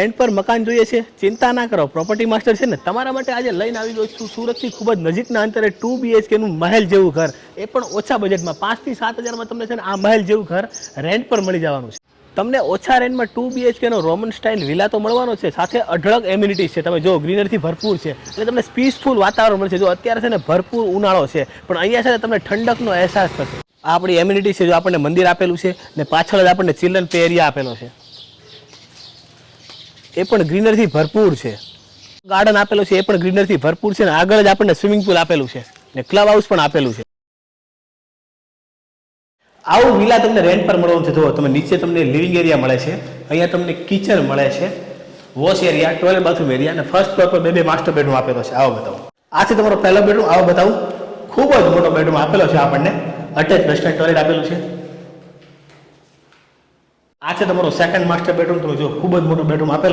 Rent પર મકાન જોઈએ છે? ચિંતા ના કરો, પ્રોપર્ટી માસ્ટર છે ને તમારા માટે આજે લઈને આવી ગયો છું સુરતથી ખૂબ જ નજીકના અંતરે 2 BHK નું મહેલ જેવું ઘર, એ પણ ઓછા બજેટમાં 5 થી 7 હજારમાં તમને છે ને આ મહેલ જેવું ઘર રેન્ટ પર મળી જવાનું છે. તમને ઓછા રેન્ટમાં 2 BHK નો રોમન સ્ટાઇલ વિલા તો મળવાનો છે, સાથે અઢળક એમ્યુનિટીઝ છે. તમે જો ગ્રીનરીથી ભરપૂર છે એટલે તમને પીસફુલ વાતાવરણ મળશે. જો અત્યારે છે ને ભરપૂર ઉનાળો છે પણ અહીંયા છે ને તમને ઠંડકનો અહેસાસ થશે. આ આપણી એમ્યુનિટી છે. જો આપણને મંદિર આપેલું છે ને પાછળ જ આપણને ચિલ્ડ્રન પ્લે એરિયા આપેલો છે, એ પણ ગ્રીનરીથી ભરપૂર છે. ગાર્ડન આપેલું છે, એ પણ ગ્રીનરીથી ભરપૂર છે ને આગળ જ આપણને સ્વિમિંગ પુલ આપેલું છે ને ક્લબ હાઉસ પણ આપેલું છે. આવું વિલા તમને રેન્ટ પર મળવાનું છે. જો તમે નીચે તમને લિવિંગ એરિયા મળે છે, અહીંયા તમને કિચન મળે છે, wash area, toilet bathroom area અને ફર્સ્ટ ફ્લોર પર બે માસ્ટર બેડરૂમ આપેલો છે. આવો બતાવું. આ છે તમારો પહેલો બેડરૂમ. આવો બતાવું. ખૂબ જ મોટો બેડરૂમ આપેલો છે આપણને. અટેચ વેસ્ટર્ન ટોયલેટ આપેલું છે. આ છે તમારો સેકન્ડ માસ્ટર બેડરૂમ. તમે જો ખૂબ જ મોટો બેડરૂમ આપેલો